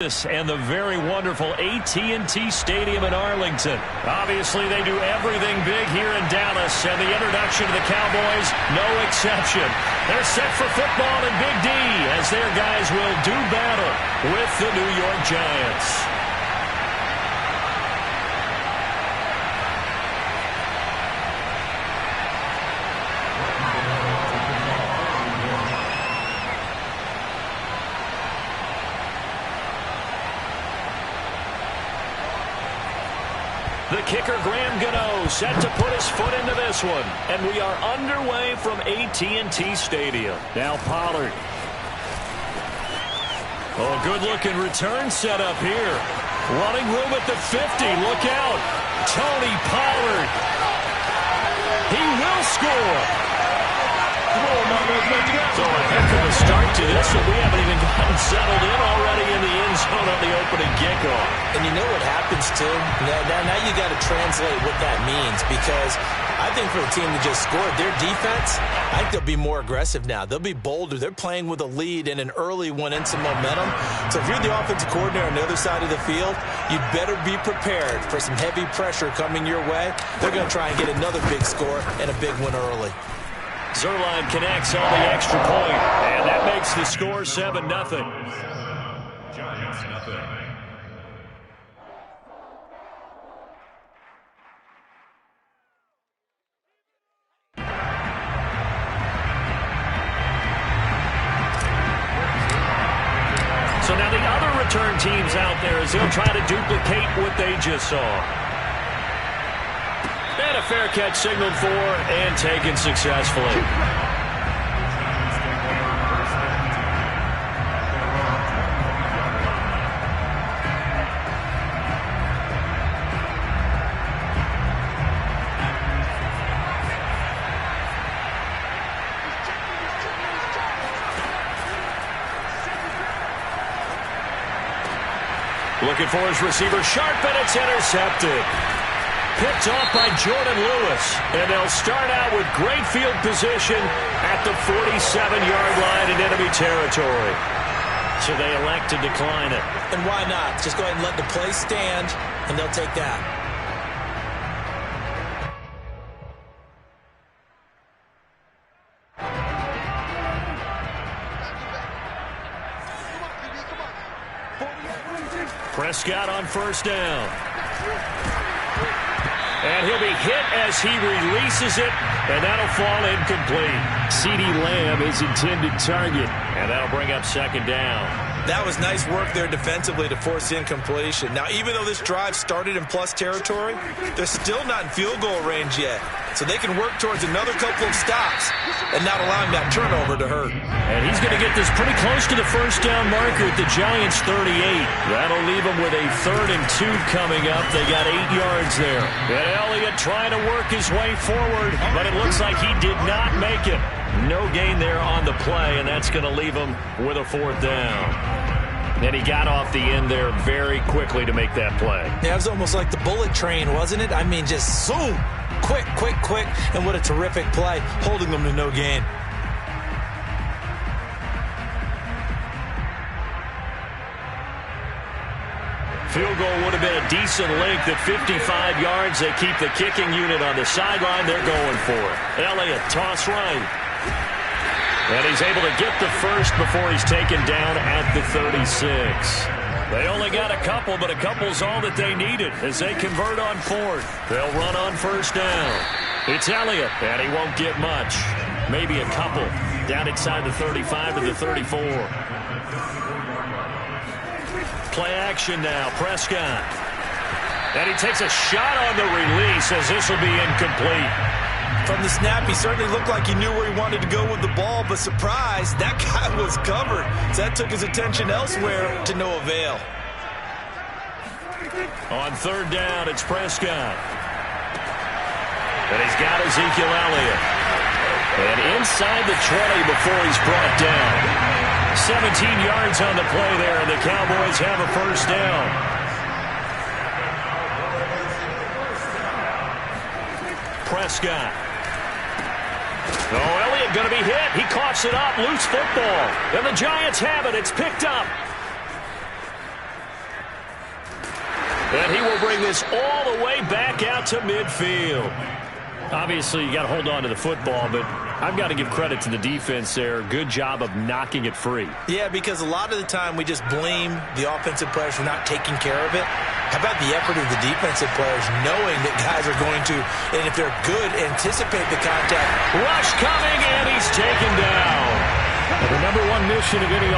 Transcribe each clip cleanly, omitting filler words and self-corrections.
And the very wonderful AT&T Stadium in Arlington. Obviously, they do everything big here in Dallas, and the introduction to the Cowboys, no exception. They're set for football in Big D as their guys will do battle with the New York Giants. The kicker, Graham Gano, set to put his foot into this one. And we are underway from AT&T Stadium. Now Pollard. Oh, good-looking return set up here. Running room at the 50. Look out. Tony Pollard. He will score. So a heck of a start to this, and we haven't even gotten settled in already in the end zone on the opening kickoff. And you know what happens, too? Now you got to translate what that means, because I think for the team that just scored, their defense, I think they'll be more aggressive now. They'll be bolder. They're playing with a lead and an early one and some momentum. So if you're the offensive coordinator on the other side of the field, you'd better be prepared for some heavy pressure coming your way. They're going to try and get another big score and a big one early. Zerline connects on the extra point, and that makes the score 7-0. Giants nothing. So now the other return teams out there as they'll try to duplicate what they just saw. And a fair catch signaled for and taken successfully. Looking for his receiver, sharp, and it's intercepted. Picked off by Jordan Lewis, and they'll start out with great field position at the 47-yard line in enemy territory. So they elect to decline it. And why not? Just go ahead and let the play stand, and they'll take that. Prescott on first down. And he'll be hit as he releases it, and that'll fall incomplete. CeeDee Lamb is intended target, and that'll bring up second down. That was nice work there defensively to force incompletion. Now, even though this drive started in plus territory, they're still not in field goal range yet. So they can work towards another couple of stops and not allowing that turnover to hurt. And he's going to get this pretty close to the first down marker at the Giants' 38. That'll leave them with a 3rd and 2 coming up. They got 8 yards there. And Elliott trying to work his way forward, but it looks like he did not make it. No gain there on the play, and that's going to leave him with a 4th down. And he got off the end there very quickly to make that play. Yeah, it was almost like the bullet train, wasn't it? I mean, just zoom. Quick, quick, quick. And what a terrific play, holding them to no gain. Field goal would have been a decent length at 55 yards. They keep the kicking unit on the sideline. They're going for it. Elliott, toss right. And he's able to get the first before he's taken down at the 36. They only got a couple, but a couple's all that they needed as they convert on 4th. They'll run on first down. It's Elliott, and he won't get much. Maybe a couple down inside the 35 to the 34. Play action now, Prescott. And he takes a shot on the release as this will be incomplete. From the snap, he certainly looked like he knew where he wanted to go with the ball, but surprise, that guy was covered. So that took his attention elsewhere to no avail. On 3rd down, it's Prescott. And he's got Ezekiel Elliott. And inside the 20 before he's brought down. 17 yards on the play there, and the Cowboys have a first down. Prescott. Oh, Elliott going to be hit. He coughs it up. Loose football. And the Giants have it. It's picked up. And he will bring this all the way back out to midfield. Obviously, you got to hold on to the football, but I've got to give credit to the defense there. Good job of knocking it free. Yeah, because a lot of the time we just blame the offensive players for not taking care of it. How about the effort of the defensive players knowing that guys are going to, and if they're good, anticipate the contact. Rush coming, and he's taken down. And the number one mission of any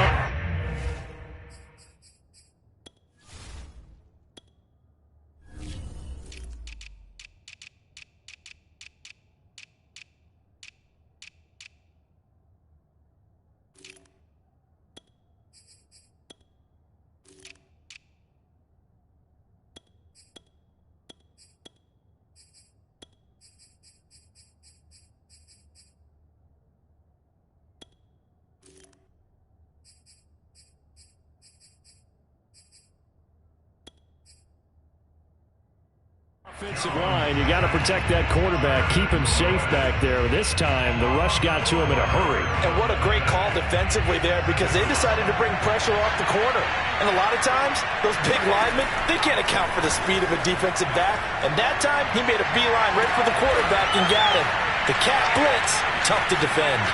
offensive line, you got to protect that quarterback, keep him safe back there. This time, the rush got to him in a hurry. And what a great call defensively there, because they decided to bring pressure off the corner. And a lot of times, those big linemen, they can't account for the speed of a defensive back. And that time, he made a beeline right for the quarterback and got him. The cat blitz, tough to defend.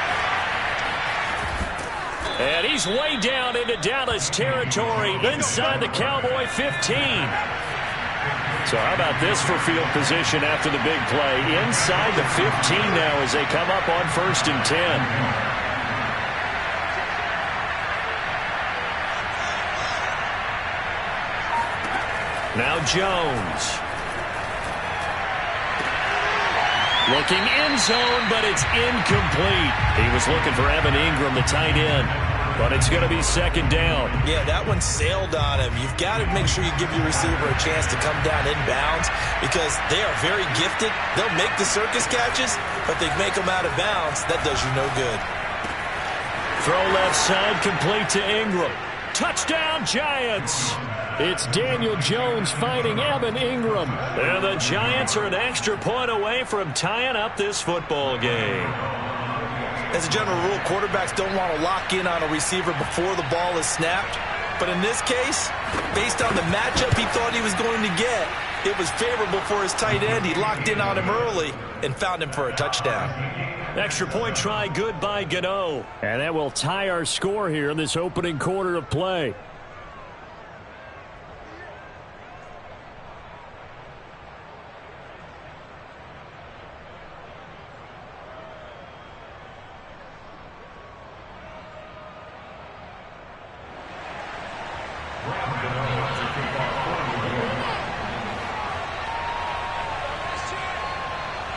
And he's way down into Dallas territory inside the Cowboy 15. So how about this for field position after the big play? Inside the 15 now as they come up on 1st and 10. Now Jones. Looking end zone, but it's incomplete. He was looking for Evan Ingram, the tight end. But it's going to be 2nd down. Yeah, that one sailed on him. You've got to make sure you give your receiver a chance to come down inbounds because they are very gifted. They'll make the circus catches, but they make them out of bounds. That does you no good. Throw left side, complete to Ingram. Touchdown, Giants! It's Daniel Jones fighting Evan Ingram. And the Giants are an extra point away from tying up this football game. As a general rule, quarterbacks don't want to lock in on a receiver before the ball is snapped. But in this case, based on the matchup he thought he was going to get, it was favorable for his tight end. He locked in on him early and found him for a touchdown. Extra point try, good by Gano. And that will tie our score here in this opening quarter of play.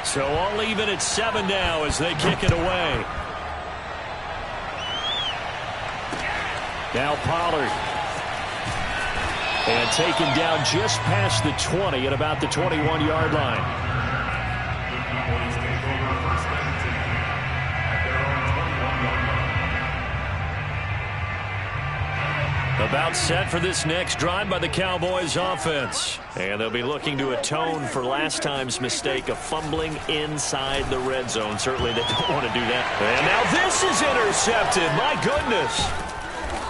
So all even at 7 now as they kick it away. Now Pollard. And taken down just past the 20 at about the 21-yard line. About set for this next drive by the Cowboys offense. And they'll be looking to atone for last time's mistake of fumbling inside the red zone. Certainly they don't want to do that. And now this is intercepted. My goodness.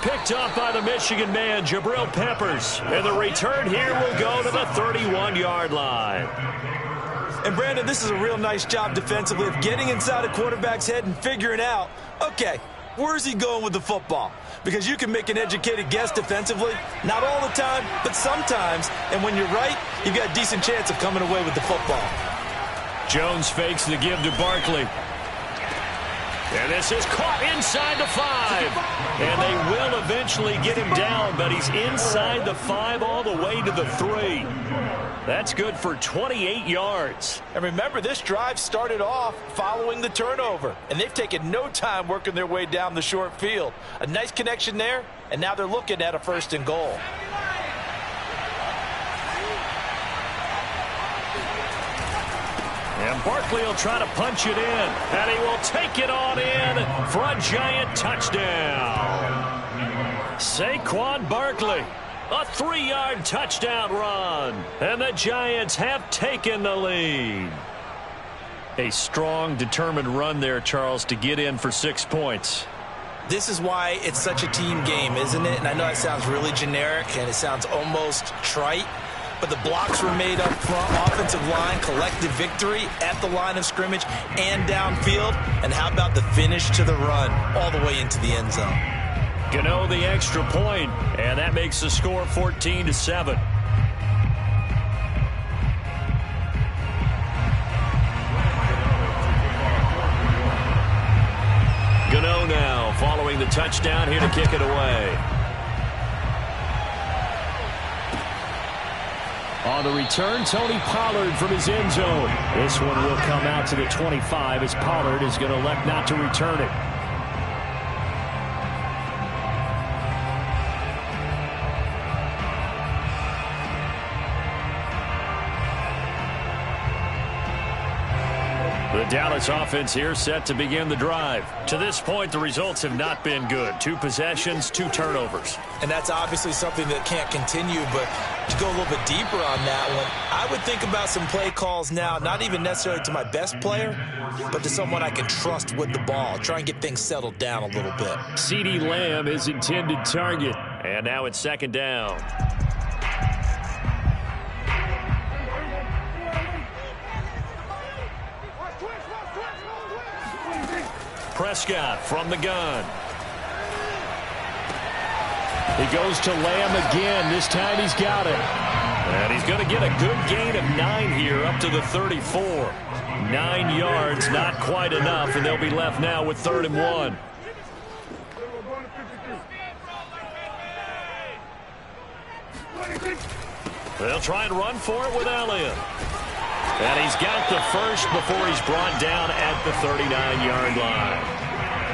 Picked off by the Michigan man, Jabril Peppers. And the return here will go to the 31-yard line. And Brandon, this is a real nice job defensively of getting inside a quarterback's head and figuring out, okay, where's he going with the football? Because you can make an educated guess defensively. Not all the time, but sometimes. And when you're right, you've got a decent chance of coming away with the football. Jones fakes the give to Barkley. And this is caught inside the 5. And they will eventually get him down, but he's inside the 5 all the way to the 3. That's good for 28 yards. And remember, this drive started off following the turnover. And they've taken no time working their way down the short field. A nice connection there, and now they're looking at a 1st and goal. And Barkley will try to punch it in. And he will take it on in for a Giant touchdown. Saquon Barkley. A 3-yard touchdown run. And the Giants have taken the lead. A strong, determined run there, Charles, to get in for 6 points. This is why it's such a team game, isn't it? And I know it sounds really generic and it sounds almost trite. but the blocks were made up front. Offensive line, collective victory at the line of scrimmage and downfield. And how about the finish to the run all the way into the end zone? Gano the extra point, and that makes the score 14-7. Gano now following the touchdown here to kick it away. On the return, Tony Pollard from his end zone. This one will come out to the 25 as Pollard is going to elect not to return it. The Dallas offense here set to begin the drive. To this point, the results have not been good. 2 possessions, 2 turnovers. And that's obviously something that can't continue, but to go a little bit deeper on that one, I would think about some play calls now, not even necessarily to my best player, but to someone I can trust with the ball. Try and get things settled down a little bit. CeeDee Lamb is intended target. And now it's 2nd down. Prescott from the gun. He goes to Lamb again. This time he's got it. And he's going to get a good gain of 9 here up to the 34. 9 yards, not quite enough, and they'll be left now with 3rd and 1. They'll try and run for it with Elliott. And he's got the first before he's brought down at the 39-yard line.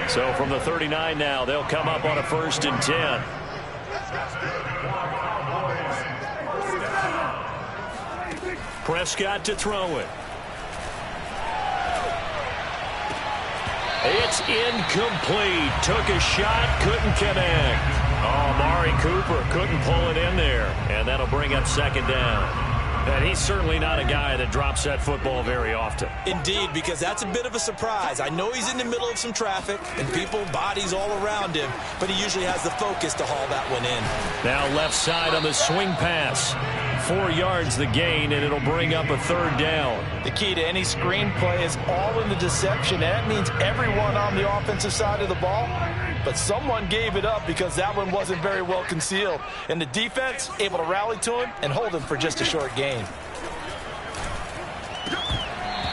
So from the 39 now, they'll come up on a 1st and 10. Prescott to throw it. It's incomplete. Took a shot, couldn't connect. Oh, Amari Cooper couldn't pull it in there. And that'll bring up 2nd down. And he's certainly not a guy that drops that football very often. Indeed, because that's a bit of a surprise. I know he's in the middle of some traffic and people, bodies all around him, but he usually has the focus to haul that one in. Now left side on the swing pass. 4 yards the gain, and it'll bring up a 3rd down. The key to any screen play is all in the deception. That means everyone on the offensive side of the ball. But someone gave it up because that one wasn't very well concealed. And the defense able to rally to him and hold him for just a short gain.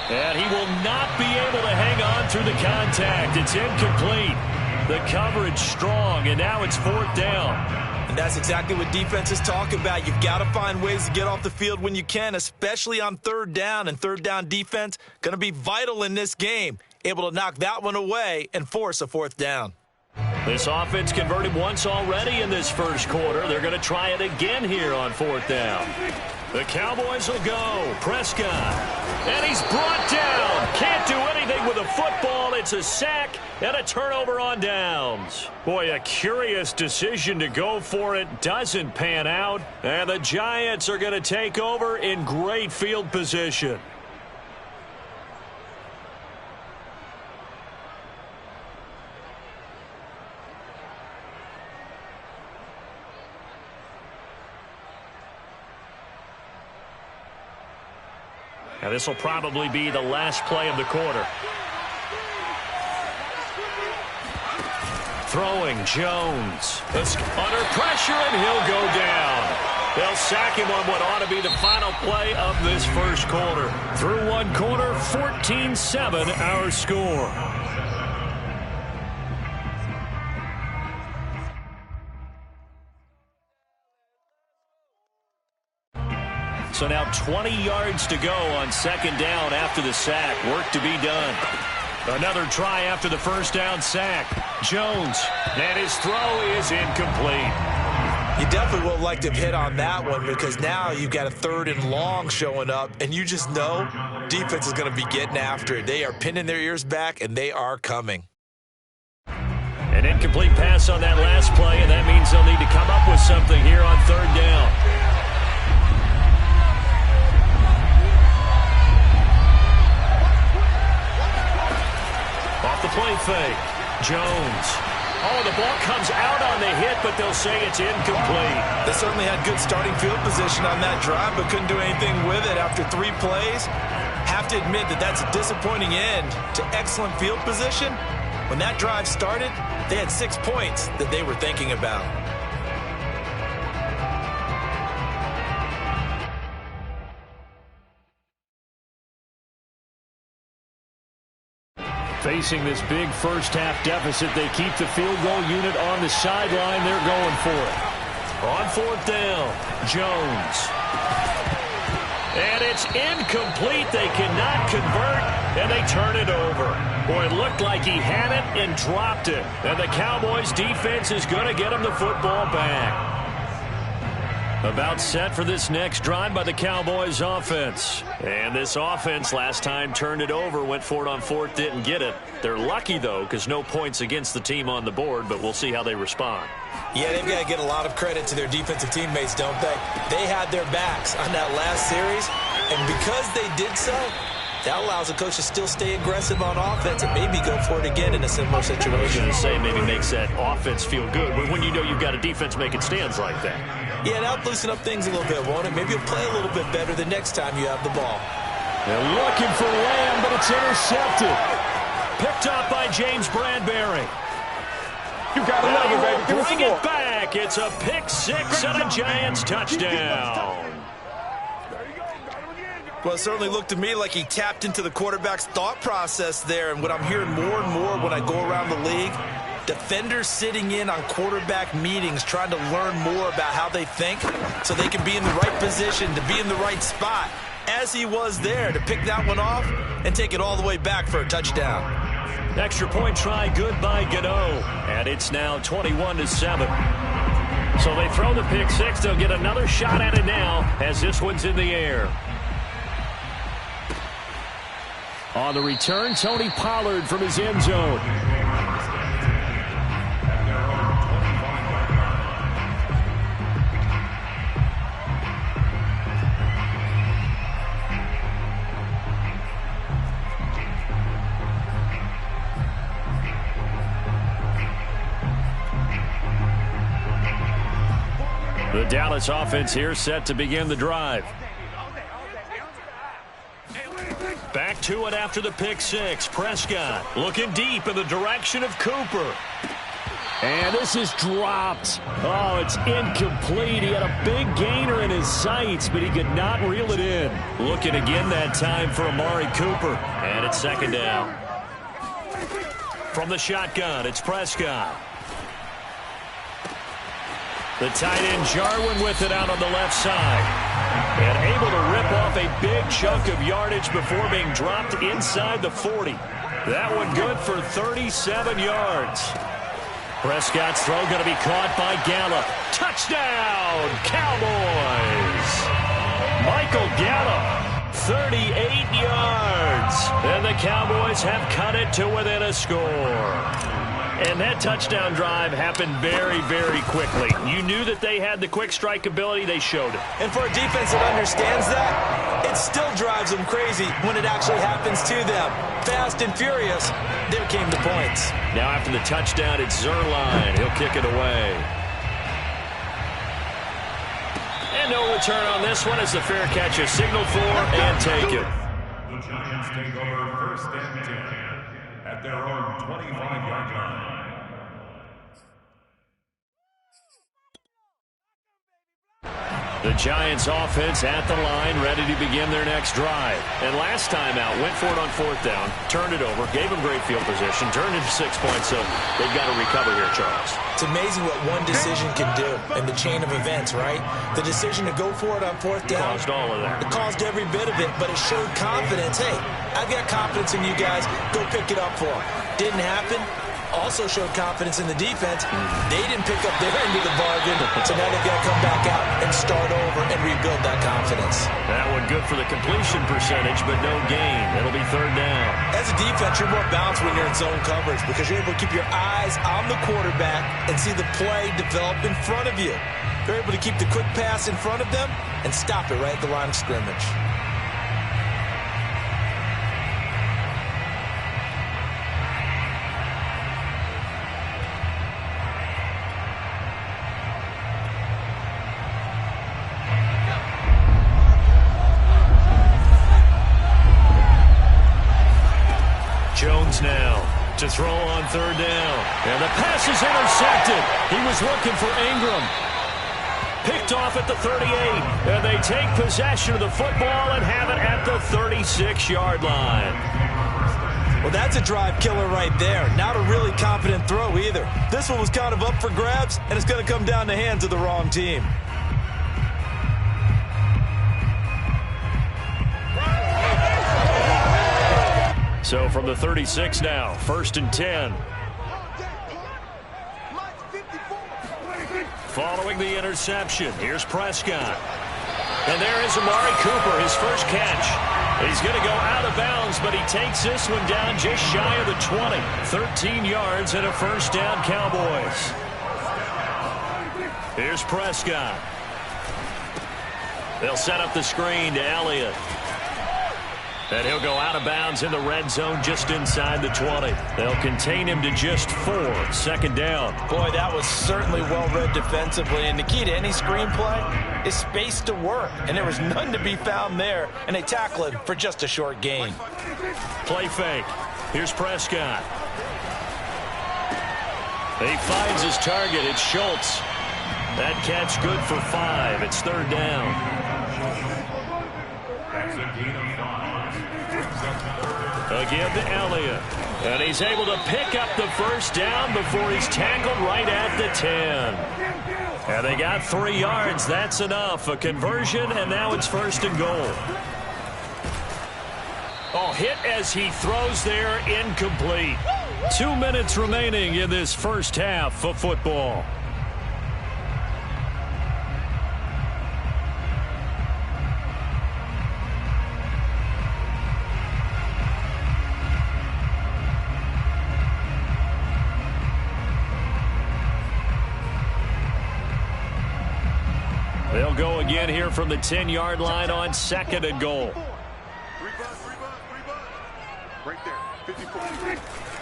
And he will not be able to hang on through the contact. It's incomplete. The coverage strong, and now it's 4th down. And that's exactly what defenses talk about. You've got to find ways to get off the field when you can, especially on 3rd down. And 3rd down defense going to be vital in this game. Able to knock that one away and force a 4th down. This offense converted once already in this first quarter. They're going to try it again here on 4th down. The Cowboys will go. Prescott. And he's brought down. Can't do anything with a football. It's a sack and a turnover on downs. Boy, a curious decision to go for it. Doesn't pan out. And the Giants are going to take over in great field position. Now this will probably be the last play of the quarter. Throwing, Jones. It's under pressure, and he'll go down. They'll sack him on what ought to be the final play of this first quarter. Through one quarter, 14-7 our score. So now 20 yards to go on 2nd down after the sack. Work to be done. Another try after the first down sack. Jones, and his throw is incomplete. You definitely would like to have hit on that one because now you've got a 3rd and long showing up, and you just know defense is going to be getting after it. They are pinning their ears back, and they are coming. An incomplete pass on that last play, and that means they'll need to come up with something here on 3rd down. Off the play fake. Jones. Oh, the ball comes out on the hit, but they'll say it's incomplete. The certainly had good starting field position on that drive, but couldn't do anything with it after 3 plays. Have to admit that that's a disappointing end to excellent field position. When that drive started, they had 6 points that they were thinking about. Facing this big first-half deficit, they keep the field goal unit on the sideline. They're going for it. On 4th down, Jones. And it's incomplete. They cannot convert, and they turn it over. Boy, it looked like he had it and dropped it. And the Cowboys' defense is going to get him the football back. About set for this next drive by the Cowboys offense. And this offense last time turned it over, went for it on 4th, didn't get it. They're lucky, though, because no points against the team on the board, but we'll see how they respond. Yeah, they've got to get a lot of credit to their defensive teammates, don't they? They had their backs on that last series, and because they did so, that allows the coach to still stay aggressive on offense and maybe go for it again in a similar situation. I was going to say maybe makes that offense feel good, but when you know you've got a defense making stands like that. Yeah, that'll loosen up things a little bit, won't it? Maybe you'll play a little bit better the next time you have the ball. They're looking for Lamb, but it's intercepted. Picked up by James Bradbury. You got to love it, baby. Give us some Bring more. it back. It's a pick 6 and a Giants touchdown. Well, it certainly looked to me like he tapped into the quarterback's thought process there. And what I'm hearing more and more when I go around the league, defenders sitting in on quarterback meetings trying to learn more about how they think so they can be in the right position, to be in the right spot, as he was there to pick that one off and take it all the way back for a touchdown. Extra point try good by Gano. And it's now 21-7. So they throw the pick 6. They'll get another shot at it now as this one's in the air. On the return, Tony Pollard from his end zone. The Dallas offense here set to begin the drive. Back to it after the pick 6. Prescott looking deep in the direction of Cooper. And this is dropped. Oh, it's incomplete. He had a big gainer in his sights, but he could not reel it in. Looking again that time for Amari Cooper. And it's 2nd down. From the shotgun, it's Prescott. The tight end Jarwin with it out on the left side. And able to rip off a big chunk of yardage before being dropped inside the 40. That one good for 37 yards. Prescott's throw going to be caught by Gallup. Touchdown, Cowboys! Michael Gallup, 38 yards. And the Cowboys have cut it to within a score. And that touchdown drive happened very, very quickly. You knew that they had the quick strike ability. They showed it. And for a defense that understands that, it still drives them crazy when it actually happens to them. Fast and furious, there came the points. Now after the touchdown, it's Zerline. He'll kick it away. And no return on this one as the fair catch is signaled for and taken. The Giants take over 1st and 10 at their own 25-yard line. The Giants offense at the line, ready to begin their next drive. And last time out, went for it on 4th down, turned it over, gave them great field position, turned into 6 points, so they've got to recover here, Charles. It's amazing what one decision can do in the chain of events, right? The decision to go for it on 4th down. Caused all of that. It caused every bit of it, but it showed confidence. Hey, I've got confidence in you guys. Go pick it up for them. Didn't happen. Also showed confidence in the defense. They didn't pick up their end of the bargain, so now they've got to come back out and start over and rebuild that confidence. That one good for the completion percentage, but no gain. It'll be 3rd down. As a defense, you're more balanced when you're in zone coverage because you're able to keep your eyes on the quarterback and see the play develop in front of you. They're able to keep the quick pass in front of them and stop it right at the line of scrimmage. now to throw on third down. And the pass is intercepted. He was looking for Ingram. Picked off at the 38. And they take possession of the football and have it at the 36-yard line. Well, that's a drive killer right there. Not a really confident throw either. This one was kind of up for grabs, and it's going to come down the hands of the wrong team. So from the 36 now, 1st and 10. Following the interception, here's Prescott. And there is Amari Cooper, his first catch. He's going to go out of bounds, but he takes this one down just shy of the 20. 13 yards and a first down, Cowboys. Here's Prescott. They'll set up the screen to Elliott. And he'll go out of bounds in the red zone just inside the 20. They'll contain him to just 4. 2nd down. Boy, that was certainly well-read defensively. And the key to any screenplay is space to work. And there was none to be found there. And they tackle him for just a short gain. Play fake. Here's Prescott. He finds his target. It's Schultz. That catch good for 5. It's 3rd down. That's a gain of 5. Again to Elliott. And he's able to pick up the first down before he's tackled right at the 10. And they got 3 yards. That's enough. A conversion, and now it's 1st and goal. Oh, hit as he throws there, incomplete. 2 minutes remaining in this first half of football. They'll go again here from the 10-yard line on 2nd and goal. Right there, 54.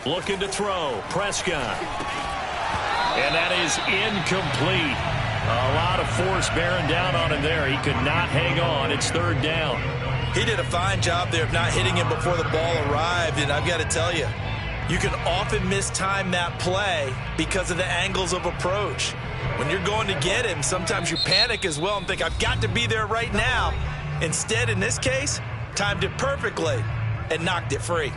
Looking to throw, Prescott. And that is incomplete. A lot of force bearing down on him there. He could not hang on. It's 3rd down. He did a fine job there of not hitting him before the ball arrived. And I've got to tell you, you can often mistime that play because of the angles of approach. When you're going to get him, sometimes you panic as well and think, I've got to be there right now. Instead, in this case, timed it perfectly and knocked it free.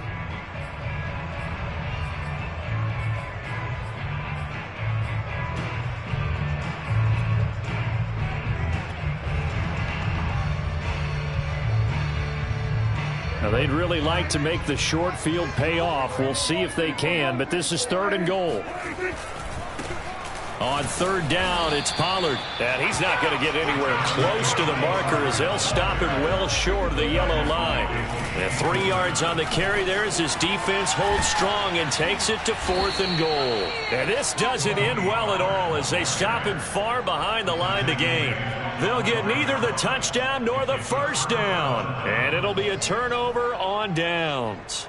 Now, they'd really like to make the short field pay off. We'll see if they can, but this is 3rd and goal. On 3rd down, it's Pollard. And he's not going to get anywhere close to the marker as they'll stop him well short of the yellow line. And 3 yards on the carry there as his defense holds strong and takes it to 4th and goal. And this doesn't end well at all as they stop him far behind the line to gain. They'll get neither the touchdown nor the first down. And it'll be a turnover on downs.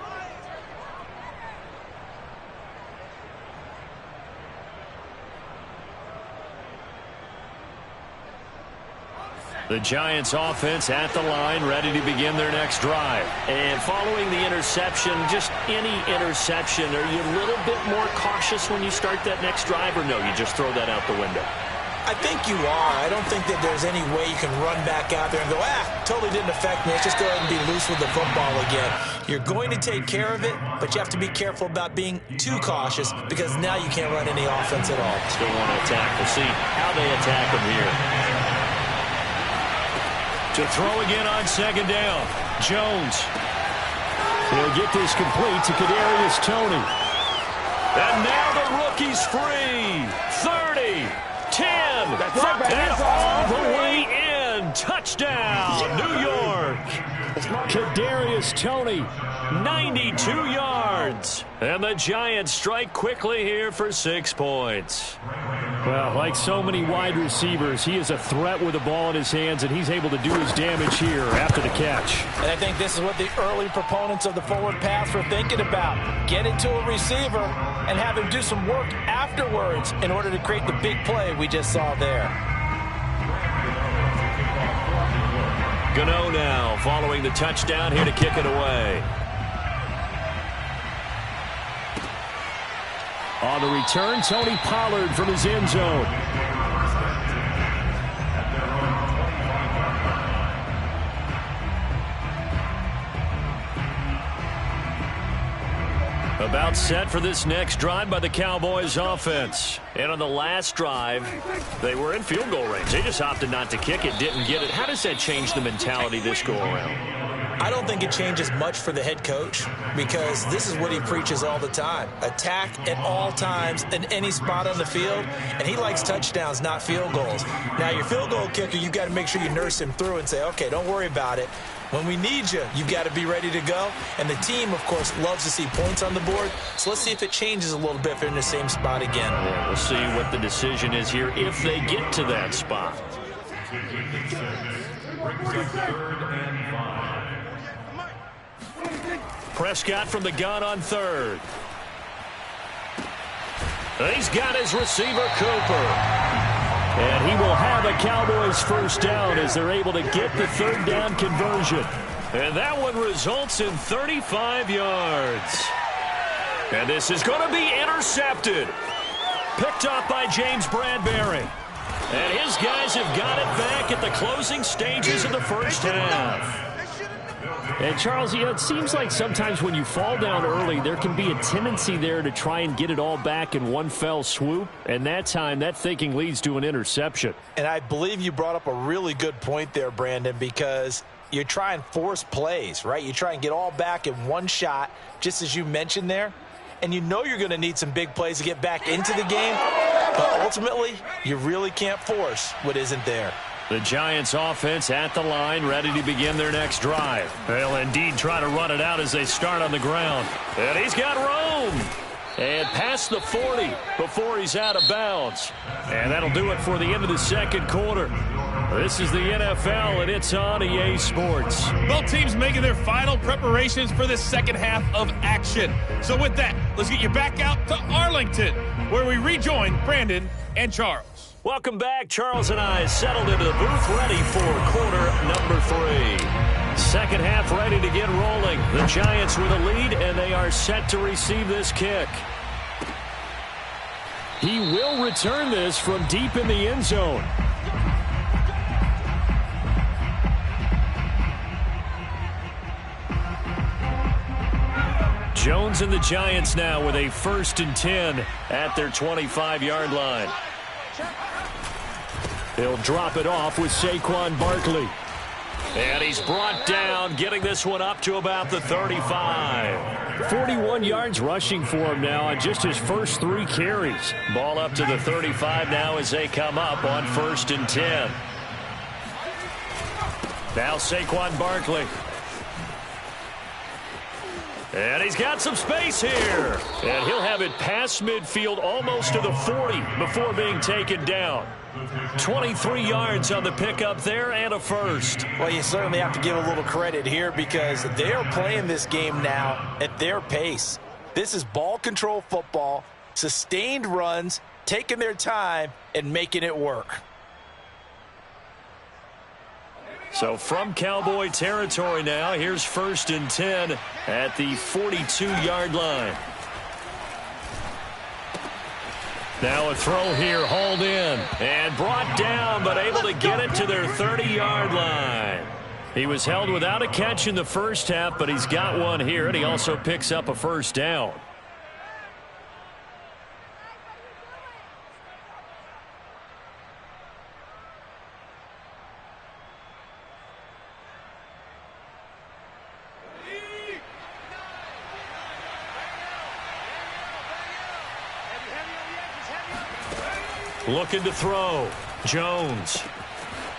The Giants offense at the line, ready to begin their next drive. And following the interception, just any interception, are you a little bit more cautious when you start that next drive, or no, you just throw that out the window? I think you are. I don't think that there's any way you can run back out there and go, totally didn't affect me. Let's just go ahead and be loose with the football again. You're going to take care of it, but you have to be careful about being too cautious because now you can't run any offense at all. Still want to attack. We'll see how they attack them here. To throw again on 2nd down, Jones. He'll get this complete to Kadarius Toney. And now the rookie's free. 30, 10, and all the way in. Touchdown, New York. Kadarius Toney, 92 yards. And the Giants strike quickly here for 6 points. Well, like so many wide receivers, he is a threat with the ball in his hands, and he's able to do his damage here after the catch. And I think this is what the early proponents of the forward pass were thinking about. Get it to a receiver and have him do some work afterwards in order to create the big play we just saw there. Gano now following the touchdown here to kick it away. On the return, Tony Pollard from his end zone. About set for this next drive by the Cowboys offense. And on the last drive, they were in field goal range. They just opted not to kick it, didn't get it. How does that change the mentality this go around? I don't think it changes much for the head coach because this is what he preaches all the time. Attack at all times in any spot on the field, and he likes touchdowns, not field goals. Now, your field goal kicker, you've got to make sure you nurse him through and say, okay, don't worry about it. When we need you, you've got to be ready to go. And the team, of course, loves to see points on the board. So let's see if it changes a little bit if they're in the same spot again. Yeah, we'll see what the decision is here if they get to that spot. Prescott from the gun on third. He's got his receiver, Cooper. And he will have a Cowboys first down as they're able to get the third down conversion. And that one results in 35 yards. And this is going to be intercepted. Picked up by James Bradbury. And his guys have got it back at the closing stages of the first half. And, Charles, you know, it seems like sometimes when you fall down early, there can be a tendency there to try and get it all back in one fell swoop. And that time, that thinking leads to an interception. And I believe you brought up a really good point there, Brandon, because you try and force plays, right? You try and get all back in one shot, just as you mentioned there. And you know you're going to need some big plays to get back into the game. But ultimately, you really can't force what isn't there. The Giants offense at the line, ready to begin their next drive. They'll indeed try to run it out as they start on the ground. And he's got room. And past the 40 before he's out of bounds. And that'll do it for the end of the second quarter. This is the NFL, and it's on EA Sports. Both teams making their final preparations for the second half of action. So with that, let's get you back out to Arlington, where we rejoin Brandon and Charles. Welcome back. Charles and I settled into the booth, ready for quarter number 3. Second half ready to get rolling. The Giants with a lead, and they are set to receive this kick. He will return this from deep in the end zone. Jones and the Giants now with a 1st and 10 at their 25-yard line. He'll drop it off with Saquon Barkley. And he's brought down, getting this one up to about the 35. 41 yards rushing for him now on just his first 3 carries. Ball up to the 35 now as they come up on 1st and 10. Now Saquon Barkley. And he's got some space here. And he'll have it past midfield almost to the 40 before being taken down. 23 yards on the pickup there and a first. Well, you certainly have to give a little credit here because they are playing this game now at their pace. This is ball control football, sustained runs, taking their time, and making it work. So from Cowboy territory now, here's 1st and 10 at the 42-yard line. Now a throw here, hauled in, and brought down, but able to get it to their 30-yard line. He was held without a catch in the first half, but he's got one here, and he also picks up a first down. Looking to throw. Jones.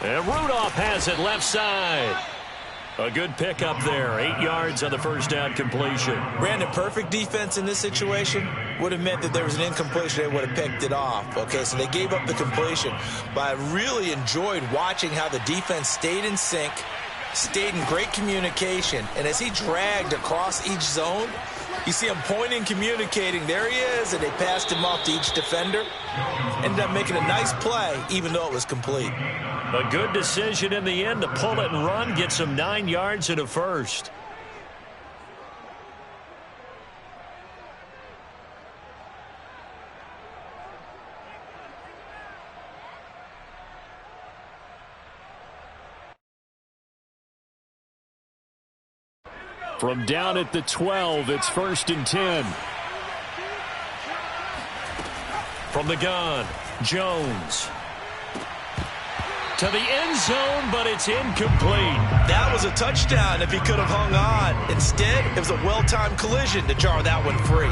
And Rudolph has it left side. A good pickup there. 8 yards on the first down completion. Brandon, perfect defense in this situation would have meant that there was an incompletion. They would have picked it off. Okay, so they gave up the completion. But I really enjoyed watching how the defense stayed in sync, stayed in great communication. And as he dragged across each zone, you see him pointing, communicating. There he is, and they passed him off to each defender. Ended up making a nice play, even though it was complete. A good decision in the end to pull it and run, get some 9 yards and a first. From down at the 12, it's 1st and 10. From the gun, Jones. To the end zone, but it's incomplete. That was a touchdown if he could have hung on. Instead, it was a well-timed collision to jar that one free.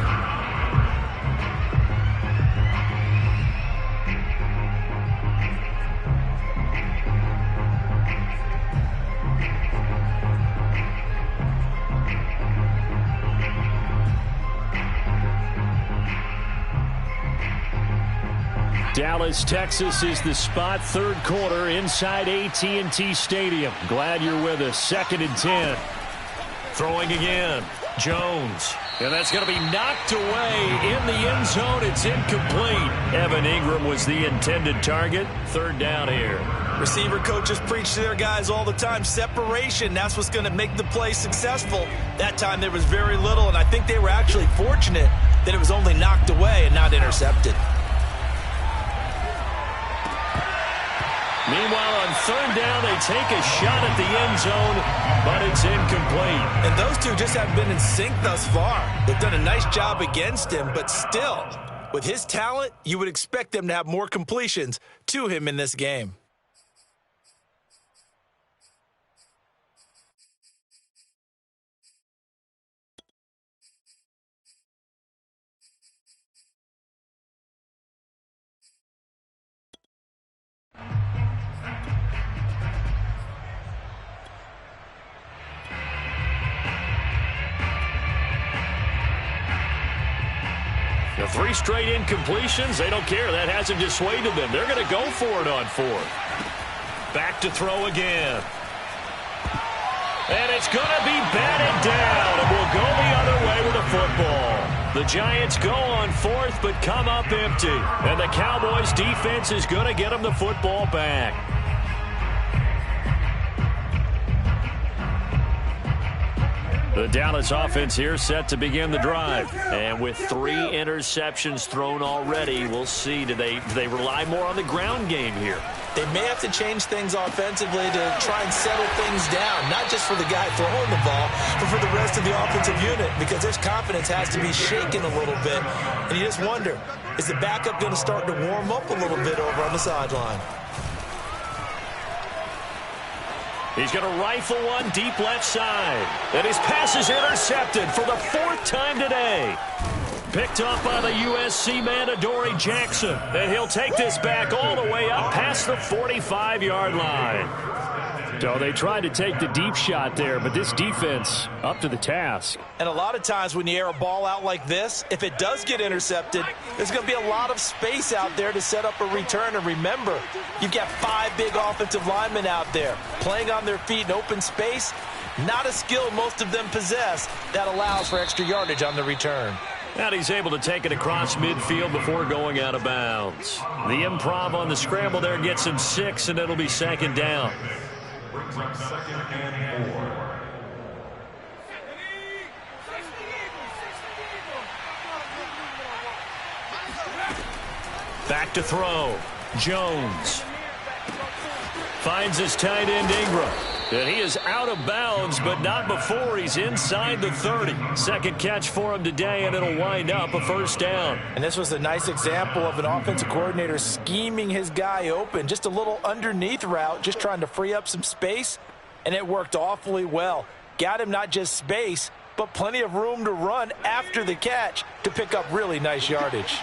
Dallas, Texas is the spot. 3rd quarter inside AT&T Stadium. Glad you're with us. 2nd and 10. Throwing again. Jones. And that's going to be knocked away in the end zone. It's incomplete. Evan Ingram was the intended target. 3rd down here. Receiver coaches preach to their guys all the time. Separation, that's what's going to make the play successful. That time there was very little, and I think they were actually fortunate that it was only knocked away and not intercepted. Meanwhile, on 3rd down, they take a shot at the end zone, but it's incomplete. And those two just haven't been in sync thus far. They've done a nice job against him, but still, with his talent, you would expect them to have more completions to him in this game. The 3 straight incompletions, they don't care. That hasn't dissuaded them. They're going to go for it on 4th. Back to throw again. And it's going to be batted down, and we'll go the other way with the football. The Giants go on 4th, but come up empty. And the Cowboys' defense is going to get them the football back. The Dallas offense here set to begin the drive. And with 3 interceptions thrown already, we'll see. Do they rely more on the ground game here? They may have to change things offensively to try and settle things down, not just for the guy throwing the ball, but for the rest of the offensive unit, because their confidence has to be shaken a little bit. And you just wonder, is the backup going to start to warm up a little bit over on the sideline? He's going to rifle one deep left side. And his pass is intercepted for the 4th time today. Picked off by the USC man, Adoree Jackson. And he'll take this back all the way up past the 45-yard line. So they tried to take the deep shot there, but this defense up to the task. And a lot of times when you air a ball out like this, if it does get intercepted, there's going to be a lot of space out there to set up a return. And remember, you've got 5 big offensive linemen out there playing on their feet in open space. Not a skill most of them possess that allows for extra yardage on the return. And he's able to take it across midfield before going out of bounds. The improv on the scramble there gets him 6, and it'll be 2nd down. Brings up 2nd and 4. Back to throw. Jones finds his tight end Ingram. And he is out of bounds, but not before he's inside the 30. 2nd catch for him today, and it'll wind up a 1st down. And this was a nice example of an offensive coordinator scheming his guy open. Just a little underneath route, just trying to free up some space, and it worked awfully well. Got him not just space, but plenty of room to run after the catch to pick up really nice yardage.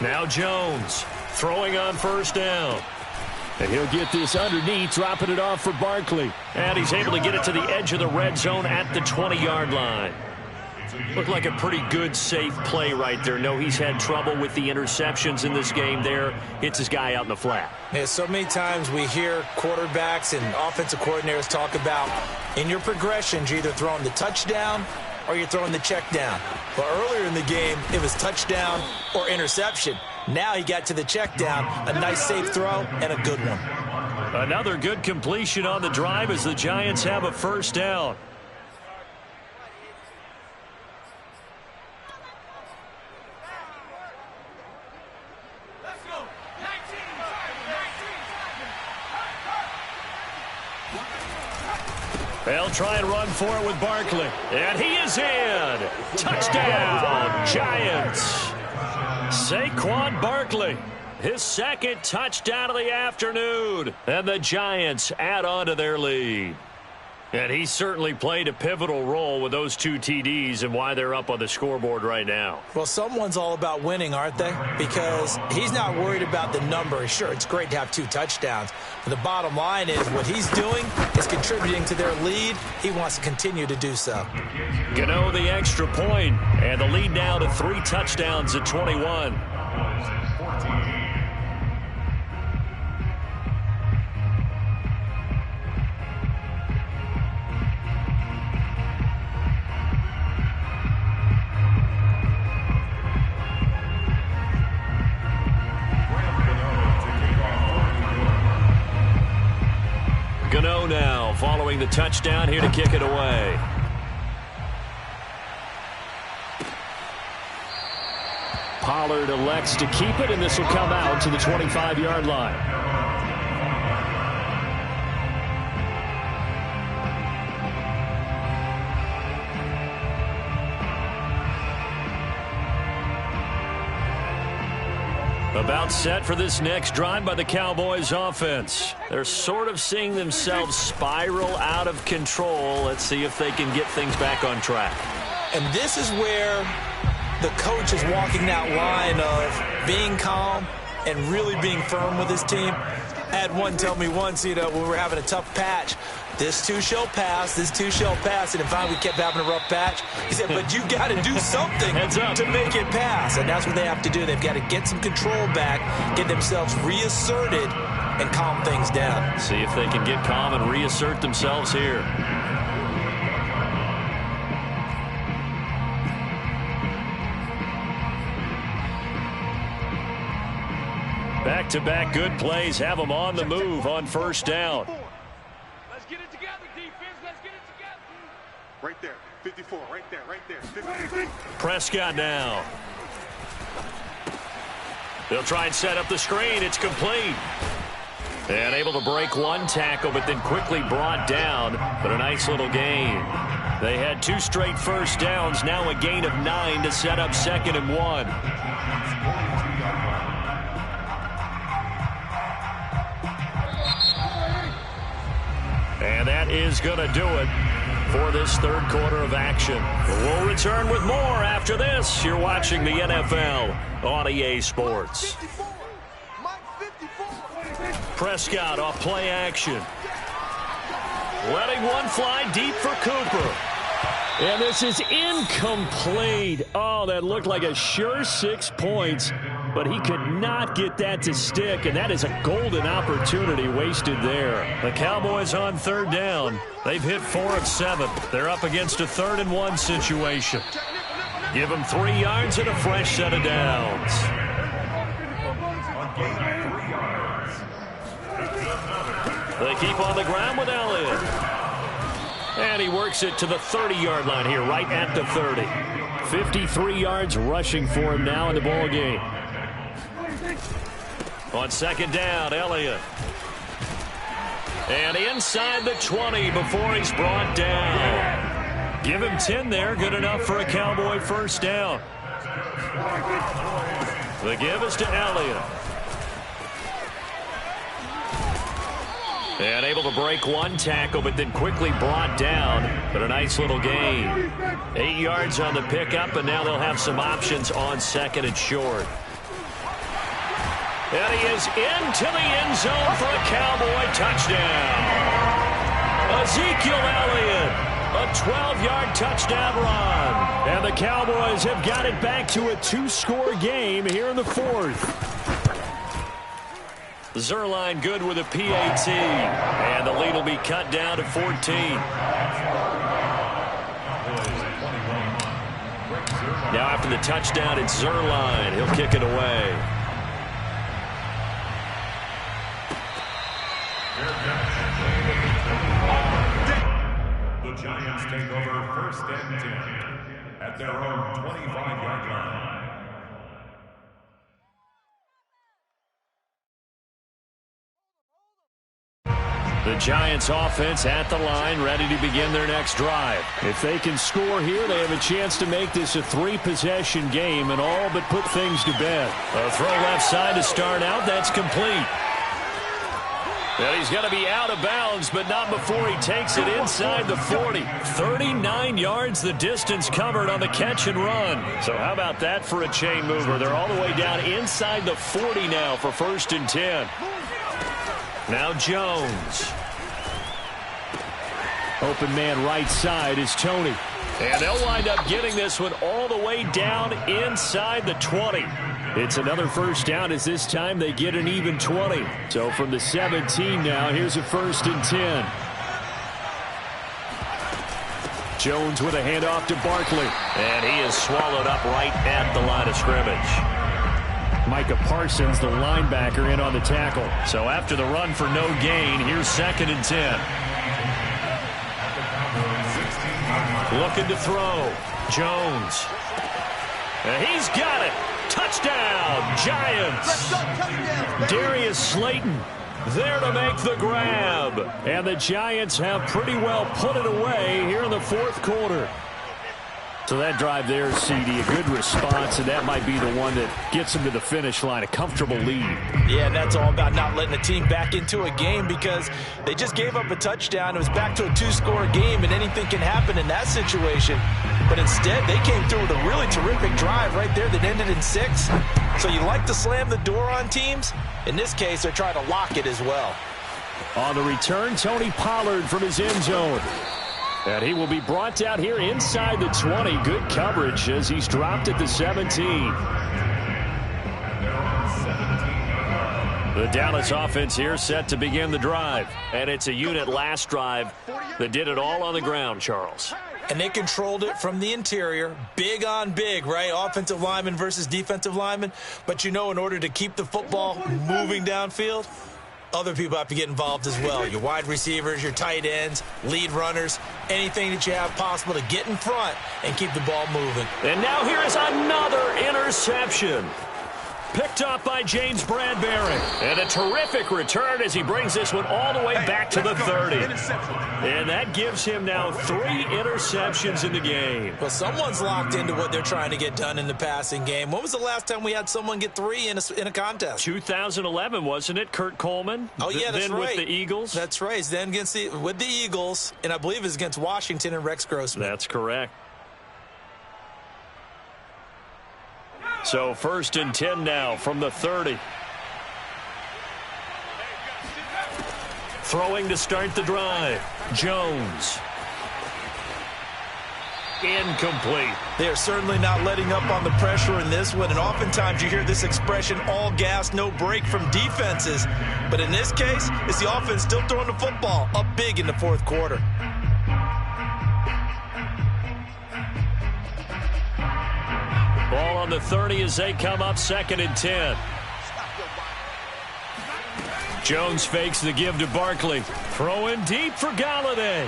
Now Jones throwing on 1st down. And he'll get this underneath, dropping it off for Barkley. And he's able to get it to the edge of the red zone at the 20-yard line. Looked like a pretty good, safe play right there. No, he's had trouble with the interceptions in this game there. Hits his guy out in the flat. Yeah, so many times we hear quarterbacks and offensive coordinators talk about in your progressions, you're either throwing the touchdown or you're throwing the check down. But earlier in the game, it was touchdown or interception. Now he got to the check down, a nice safe throw, and a good one. Another good completion on the drive as the Giants have a 1st down. They'll try and run for it with Barkley. And he is in. Touchdown, Giants. Saquon Barkley, his second touchdown of the afternoon. And the Giants add on to their lead. And he certainly played a pivotal role with those 2 TDs and why they're up on the scoreboard right now. Well, someone's all about winning, aren't they? Because he's not worried about the number. Sure, it's great to have 2 touchdowns. But the bottom line is what he's doing is contributing to their lead. He wants to continue to do so. Gano the extra point, and the lead now to 3 touchdowns at 21. Gano now following the touchdown, here to kick it away. Pollard elects to keep it, and this will come out to the 25-yard line. About set for this next drive by the Cowboys offense. They're sort of seeing themselves spiral out of control. Let's see if they can get things back on track. And this is where the coach is walking that line of being calm and really being firm with his team. I had one tell me once, when we were having a tough patch, this too shall pass, this too shall pass. And finally we kept having a rough patch. He said, but you got to do something to make it pass. And that's what they have to do. They've got to get some control back, get themselves reasserted, and calm things down. See if they can get calm and reassert themselves here. Back-to-back good plays have them on the move on first down. Let's get it together, defense. Let's get it together. Right there. 54. Right there. Right there. 50. Prescott now. They'll try and set up the screen. It's complete. And able to break one tackle, but then quickly brought down. But a nice little gain. They had 2 straight first downs. Now a gain of 9 to set up 2nd and 1. And that is going to do it for this third quarter of action. We'll return with more after this. You're watching the NFL on EA Sports. Prescott off play action. Letting one fly deep for Cooper. And this is incomplete. Oh, that looked like a sure 6 points, but he could not get that to stick, and that is a golden opportunity wasted there. The Cowboys on third down. They've hit 4 of 7. They're up against a 3rd and 1 situation. Give them 3 yards and a fresh set of downs. They keep on the ground with Elliott. And he works it to the 30-yard line here, right at the 30. 53 yards rushing for him now in the ball game. On second down, Elliott. And inside the 20 before he's brought down. Give him 10 there, good enough for a Cowboy first down. The give is to Elliott. And able to break one tackle, but then quickly brought down. But a nice little gain. 8 yards on the pickup, and now they'll have some options on 2nd and short. And he is into the end zone for a Cowboy touchdown. Ezekiel Elliott, a 12-yard touchdown run. And the Cowboys have got it back to a 2-score game here in the 4th. Zerline good with a PAT, and the lead will be cut down to 14. Now after the touchdown, it's Zerline. He'll kick it away. The Giants take over 1st and 10 at their own 25-yard line. The Giants offense at the line, ready to begin their next drive. If they can score here, they have a chance to make this a 3-possession game and all but put things to bed. A throw left side to start out. That's complete. And he's going to be out of bounds, but not before he takes it inside the 40. 39 yards the distance covered on the catch and run. So how about that for a chain mover? They're all the way down inside the 40 now for 1st and 10. Now Jones. Open man right side is Tony. And they'll wind up getting this one all the way down inside the 20. It's another first down as this time they get an even 20. So from the 17 now, here's a 1st and 10. Jones with a handoff to Barkley. And he is swallowed up right at the line of scrimmage. Micah Parsons, the linebacker, in on the tackle. So after the run for no gain, here's 2nd and 10. Looking to throw. Jones. And he's got it. Touchdown, Giants. Darius Slayton there to make the grab. And the Giants have pretty well put it away here in the 4th quarter. So that drive there, CD, a good response, and that might be the one that gets them to the finish line, a comfortable lead. Yeah, and that's all about not letting the team back into a game because they just gave up a touchdown. It was back to a 2-score game, and anything can happen in that situation. But instead, they came through with a really terrific drive right there that ended in 6. So you like to slam the door on teams? In this case, they're trying to lock it as well. On the return, Tony Pollard from his end zone. And he will be brought down here inside the 20. Good coverage as he's dropped at the 17. The Dallas offense here set to begin the drive. And it's a unit last drive that did it all on the ground, Charles. And they controlled it from the interior. Big on big, right? Offensive lineman versus defensive lineman. But you know, in order to keep the football moving downfield, other people have to get involved as well. Your wide receivers, your tight ends, lead runners, anything that you have possible to get in front and keep the ball moving. And now here is another interception. Picked up by James Bradbury. And a terrific return as he brings this one all the way back to the 30. And that gives him now 3 interceptions in the game. Well, someone's locked into what they're trying to get done in the passing game. When was the last time we had someone get 3 in a contest? 2011, wasn't it? Kurt Coleman? Oh, yeah, that's then right. With the Eagles? That's right. Then with the Eagles, and I believe it's against Washington and Rex Grossman. That's correct. So 1st and 10 now from the 30. Throwing to start the drive. Jones. Incomplete. They are certainly not letting up on the pressure in this one, and oftentimes you hear this expression, all gas, no break from defenses. But in this case, it's the offense still throwing the football up big in the 4th quarter. Ball on the 30 as they come up 2nd and 10. Jones fakes the give to Barkley. Throwing deep for Galladay.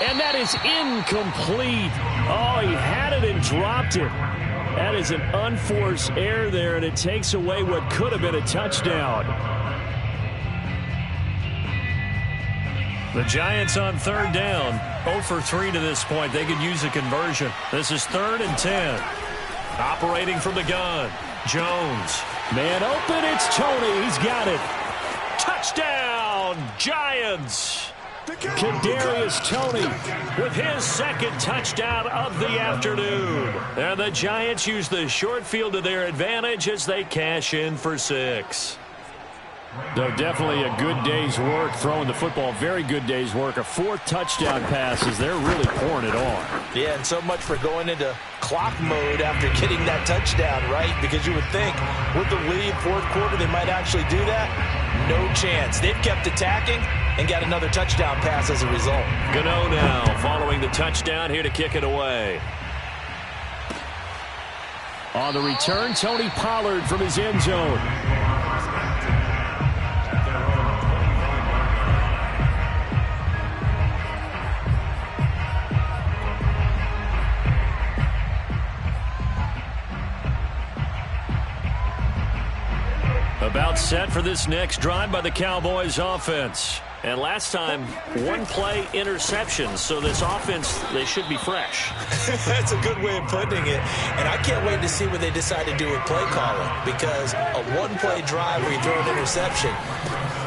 And that is incomplete. Oh, he had it and dropped it. That is an unforced error there, and it takes away what could have been a touchdown. The Giants on 3rd down. 0 for 3 to this point. They could use a conversion. This is 3rd and 10. Operating from the gun. Jones. Man open. It's Tony. He's got it. Touchdown, Giants. Kadarius Toney with his 2nd touchdown of the afternoon. And the Giants use the short field to their advantage as they cash in for 6. So definitely a good day's work throwing the football. Very good day's work. A 4th touchdown passes. They're really pouring it on. Yeah, and so much for going into clock mode after getting that touchdown, right? Because you would think with the lead, 4th quarter, they might actually do that. No chance. They've kept attacking and got another touchdown pass as a result. Gano now following the touchdown here to kick it away. On the return, Tony Pollard from his end zone. About set for this next drive by the Cowboys offense. And last time, one play interception. So this offense, they should be fresh. That's a good way of putting it. And I can't wait to see what they decide to do with play calling, because a one-play drive where you throw an interception,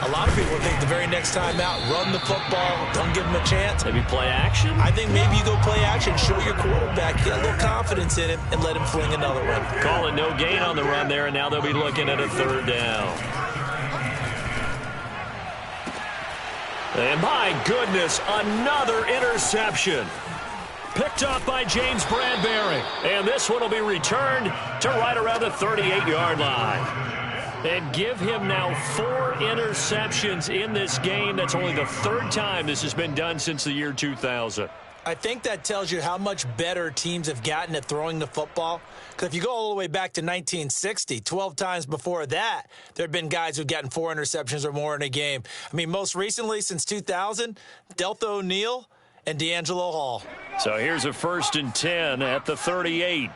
a lot of people think the very next time out, run the football, don't give them a chance. Maybe play action? I think maybe you go play action, show your quarterback, get a little confidence in him, and let him fling another one. Calling no gain on the run there, and now they'll be looking at a third down. And my goodness, another interception. Picked up by James Bradbury. And this one will be returned to right around the 38-yard line. And give him now 4 interceptions in this game. That's only the 3rd time this has been done since the year 2000. I think that tells you how much better teams have gotten at throwing the football. Because if you go all the way back to 1960, 12 times before that, there have been guys who've gotten 4 interceptions or more in a game. I mean, most recently, since 2000, Deltha O'Neal and D'Angelo Hall. So here's a 1st and 10 at the 38.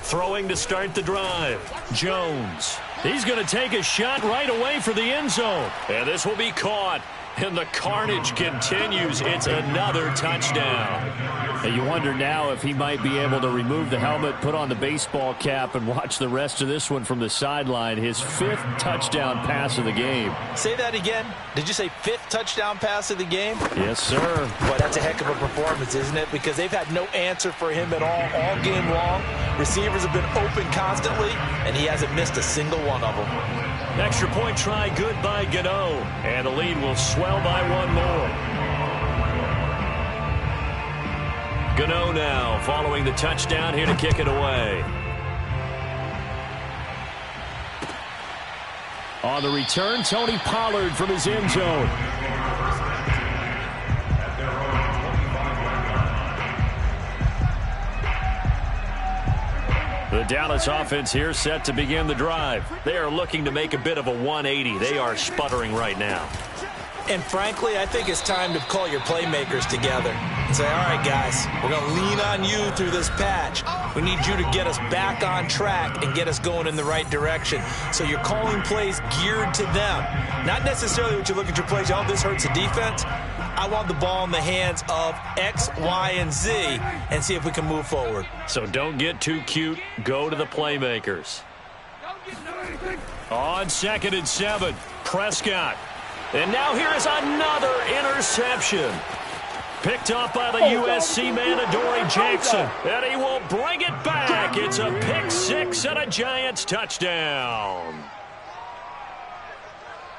Throwing to start the drive. Jones. He's going to take a shot right away for the end zone. And this will be caught. And the carnage continues. It's another touchdown. And you wonder now if he might be able to remove the helmet, put on the baseball cap, and watch the rest of this one from the sideline. His 5th touchdown pass of the game. Say that again. Did you say 5th touchdown pass of the game? Yes, sir. Boy, that's a heck of a performance, isn't it? Because they've had no answer for him at all game long. Receivers have been open constantly, and he hasn't missed a single one of them. Extra point try good by Gano. And the lead will swell by 1 more. Gano now following the touchdown here to kick it away. On the return, Tony Pollard from his end zone. The Dallas offense here set to begin the drive. They are looking to make a bit of a 180. They are sputtering right now. And frankly, I think it's time to call your playmakers together and say, all right, guys, we're going to lean on you through this patch. We need you to get us back on track and get us going in the right direction. So you're calling plays geared to them. Not necessarily what you look at your plays, oh, this hurts the defense. I want the ball in the hands of X, Y, and Z and see if we can move forward. So don't get too cute. Go to the playmakers. On 2nd and 7, Prescott. And now here is another interception. Picked up by the USC man, Adoree Jackson. And he will bring it back. It's a pick 6 and a Giants touchdown.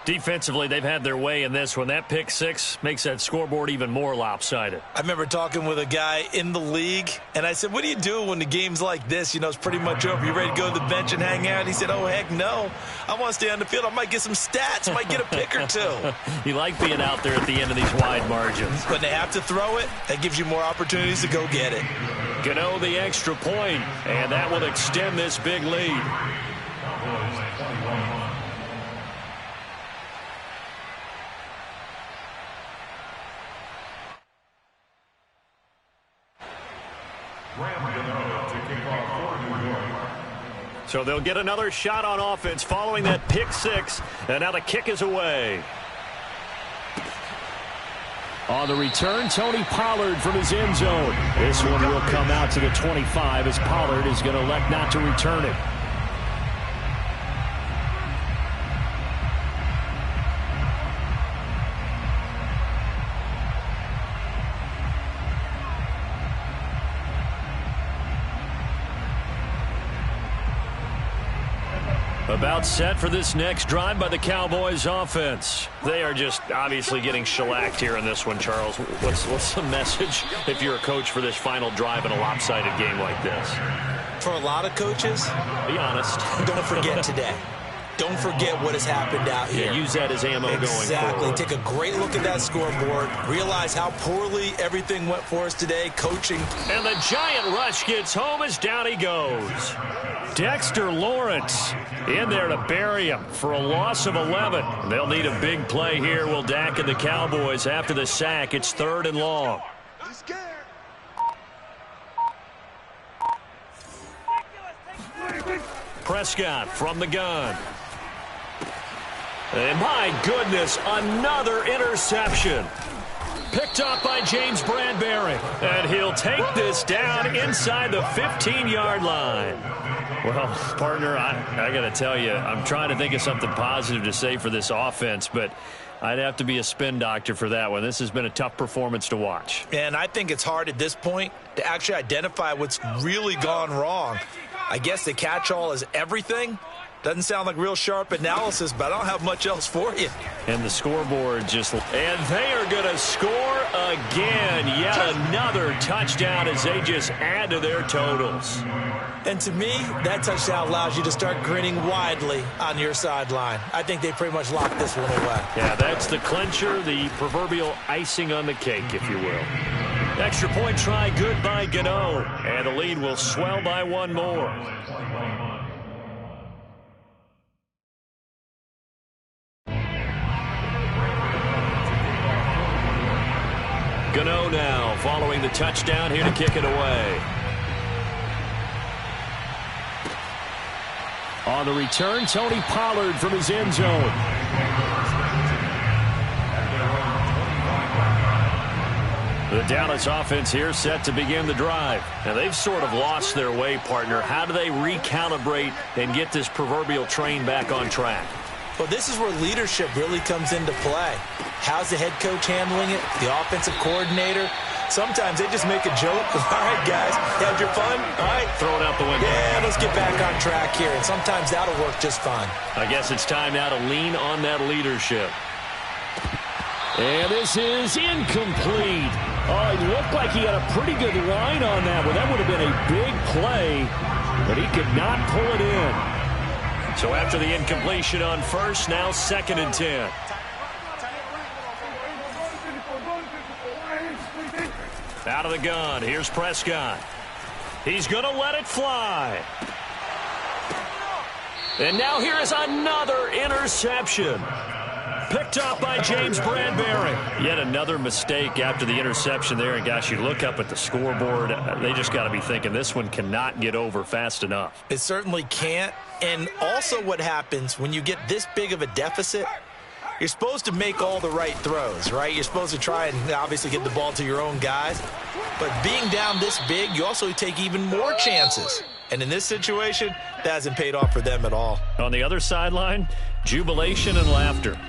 Defensively, they've had their way in this one. That pick 6 makes that scoreboard even more lopsided. I remember talking with a guy in the league, and I said, what do you do when the game's like this? You know, it's pretty much over. You ready to go to the bench and hang out? He said, oh, heck no. I want to stay on the field. I might get some stats. I might get a pick or 2. You like being out there at the end of these wide margins. When they have to throw it, that gives you more opportunities to go get it. Gano the extra point, and that will extend this big lead. So they'll get another shot on offense following that pick 6, and now the kick is away. On the return, Tony Pollard from his end zone. This one will come out to the 25 as Pollard is going to elect not to return it. About set for this next drive by the Cowboys offense. They are just obviously getting shellacked here in this one, Charles. What's the message if you're a coach for this final drive in a lopsided game like this? For a lot of coaches, be honest. Don't forget today. Don't forget what has happened out here. Yeah, use that as ammo going forward. Exactly. Take a great look at that scoreboard. Realize how poorly everything went for us today, coaching. And the giant rush gets home as down he goes. Dexter Lawrence in there to bury him for a loss of 11. They'll need a big play here. Will Dak and the Cowboys after the sack. It's 3rd and long. Prescott from the gun. And my goodness, another interception. Picked up by James Bradbury. And he'll take this down inside the 15-yard line. Well, partner, I got to tell you, I'm trying to think of something positive to say for this offense, but I'd have to be a spin doctor for that one. This has been a tough performance to watch. And I think it's hard at this point to actually identify what's really gone wrong. I guess the catch-all is everything. Doesn't sound like real sharp analysis, but I don't have much else for you. And the scoreboard just... And they are going to score again. Yet another touchdown as they just add to their totals. And to me, that touchdown allows you to start grinning widely on your sideline. I think they pretty much locked this one away. Yeah, that's the clincher, the proverbial icing on the cake, if you will. Extra point try, good by Gano. And the lead will swell by one more. Gano now following the touchdown here to kick it away. On the return, Tony Pollard from his end zone. The Dallas offense here set to begin the drive. Now, they've sort of lost their way, partner. How do they recalibrate and get this proverbial train back on track? Well, this is where leadership really comes into play. How's the head coach handling it? The offensive coordinator? Sometimes they just make a joke. All right, guys, had your fun? All right. Throw it out the window. Yeah, let's get back on track here. And sometimes that'll work just fine. I guess it's time now to lean on that leadership. And this is incomplete. Oh, it looked like he had a pretty good line on that one. That would have been a big play, but he could not pull it in. So after the incompletion on first, now 2nd and 10. Out of the gun, here's Prescott. He's going to let it fly. And now here is another interception. Picked up by James Bradbury. Yet another mistake after the interception there. And, gosh, you look up at the scoreboard, they just got to be thinking this one cannot get over fast enough. It certainly can't. And also what happens when you get this big of a deficit, you're supposed to make all the right throws, right? You're supposed to try and obviously get the ball to your own guys. But being down this big, you also take even more chances. And in this situation, that hasn't paid off for them at all. On the other sideline, jubilation and laughter.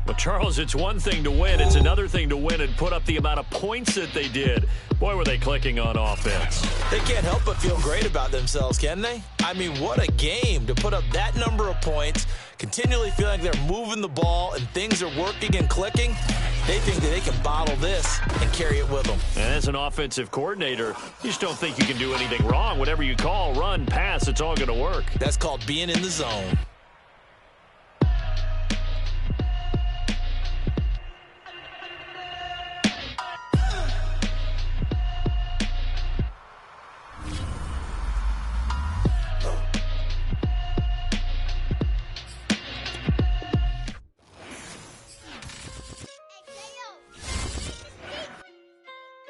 Well, Charles, it's one thing to win. It's another thing to win and put up the amount of points that they did. Boy, were they clicking on offense. They can't help but feel great about themselves, can they? I mean, what a game to put up that number of points, continually feeling like they're moving the ball and things are working and clicking. They think that they can bottle this and carry it with them. And as an offensive coordinator, you just don't think you can do anything wrong. Whatever you call, run, pass, it's all going to work. That's called being in the zone.